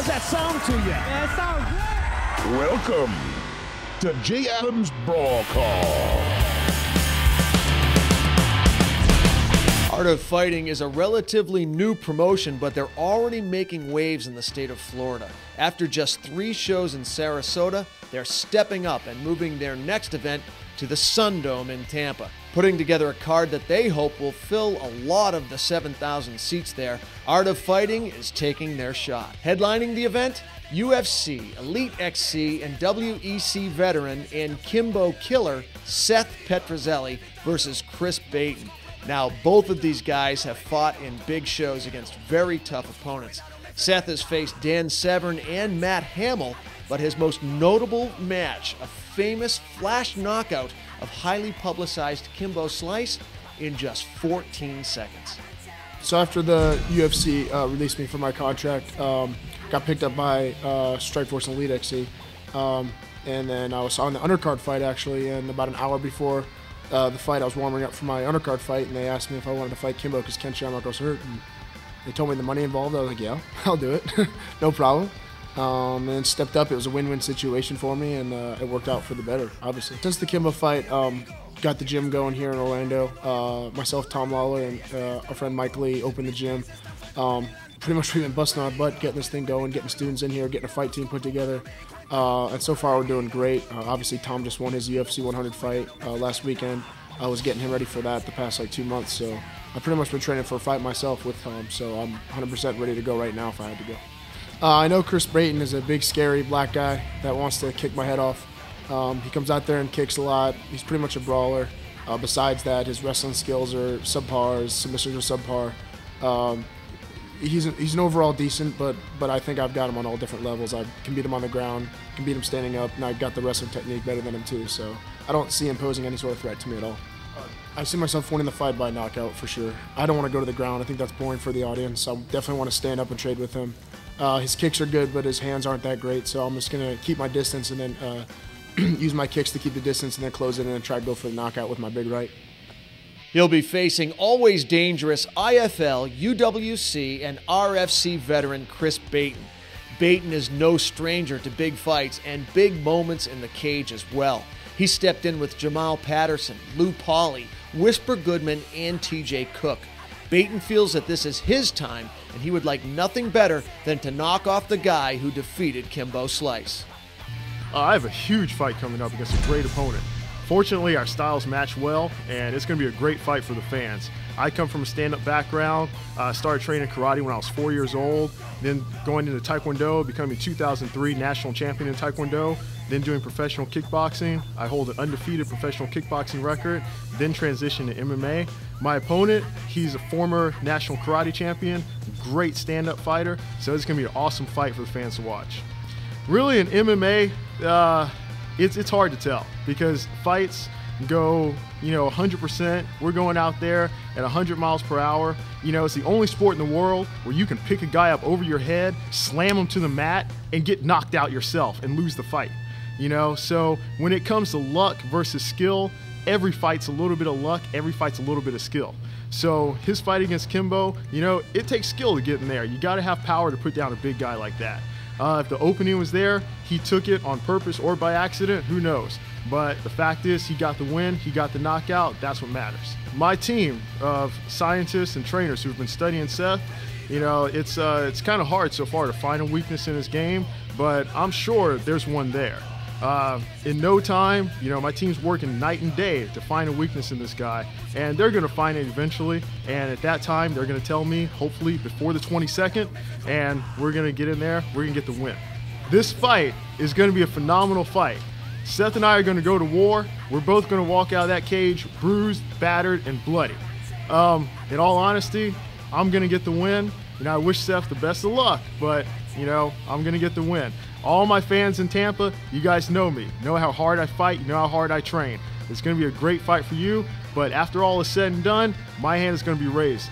How's that sound to you? Yeah, it sounds great. Welcome to J. Adams Brawl Call. Art of Fighting is a relatively new promotion, but they're already making waves in the state of Florida. After just 3 shows in Sarasota, they're stepping up and moving their next event to the Sundome in Tampa, putting together a card that they hope will fill a lot of the 7,000 seats there. Art of Fighting is taking their shot. Headlining the event, UFC, Elite XC, and WEC veteran and Kimbo killer Seth Petruzelli versus Chris Baten. Now, both of these guys have fought in big shows against very tough opponents. Seth has faced Dan Severn and Matt Hamill, but his most notable match, a famous flash knockout of highly publicized Kimbo Slice in just 14 seconds. So after the UFC released me from my contract, got picked up by Strikeforce and Elite XC, and then I was on the undercard fight actually, and about an hour before the fight, I was warming up for my undercard fight, and they asked me if I wanted to fight Kimbo because Ken Shamrock was hurt. And they told me the money involved. I was like, yeah, I'll do it. No problem. And stepped up. It was a win-win situation for me, and it worked out for the better, obviously. Since the Kimbo fight, got the gym going here in Orlando. Myself, Tom Lawler, and our friend Mike Lee opened the gym. Pretty much we've been busting our butt, getting this thing going, getting students in here, getting a fight team put together. And so far we're doing great. Obviously Tom just won his UFC 100 fight last weekend. I was getting him ready for that the past 2 months, so I've pretty much been training for a fight myself with Tom, so I'm 100% ready to go right now if I had to go. I know Chris Baten is a big, scary black guy that wants to kick my head off. He comes out there and kicks a lot. He's pretty much a brawler. Besides that, his wrestling skills are subpar, his submissions are subpar. He's an overall decent, but I think I've got him on all different levels. I can beat him on the ground, can beat him standing up, and I've got the wrestling technique better than him too, so I don't see him posing any sort of threat to me at all. I see myself winning the fight by knockout for sure. I don't want to go to the ground. I think that's boring for the audience. I definitely want to stand up and trade with him. His kicks are good, but his hands aren't that great, so I'm just going to keep my distance and then use my kicks to keep the distance and then close it in and try to go for the knockout with my big right. He'll be facing always dangerous IFL, UWC, and RFC veteran Chris Baten. Baten is no stranger to big fights and big moments in the cage as well. He stepped in with Jamal Patterson, Lou Pauly, Whisper Goodman, and TJ Cook. Baten feels that this is his time, and he would like nothing better than to knock off the guy who defeated Kimbo Slice. I have a huge fight coming up against a great opponent. Fortunately, our styles match well, and it's going to be a great fight for the fans. I come from a stand-up background. I started training karate when I was 4 years old, then going into Taekwondo, becoming 2003 national champion in Taekwondo, then doing professional kickboxing. I hold an undefeated professional kickboxing record, then transitioned to MMA. My opponent, he's a former national karate champion, great stand-up fighter, so it's going to be an awesome fight for the fans to watch. Really, in MMA, it's hard to tell because fights go, 100%. We're going out there at 100 miles per hour. It's the only sport in the world where you can pick a guy up over your head, slam him to the mat, and get knocked out yourself and lose the fight. So when it comes to luck versus skill, every fight's a little bit of luck, every fight's a little bit of skill. So his fight against Kimbo, it takes skill to get in there. You got to have power to put down a big guy like that. If the opening was there, he took it on purpose or by accident, who knows? But the fact is, he got the win, he got the knockout, that's what matters. My team of scientists and trainers who've been studying Seth, it's kind of hard so far to find a weakness in his game, but I'm sure there's one there. In no time, my team's working night and day to find a weakness in this guy, and they're going to find it eventually, and at that time, they're going to tell me, hopefully before the 22nd, and we're going to get in there, we're going to get the win. This fight is going to be a phenomenal fight. Seth and I are going to go to war. We're both going to walk out of that cage bruised, battered, and bloody. In all honesty, I'm going to get the win. I wish Seth the best of luck, but, I'm going to get the win. All my fans in Tampa, you guys know me. You know how hard I fight, you know how hard I train. It's going to be a great fight for you, but after all is said and done, my hand is going to be raised.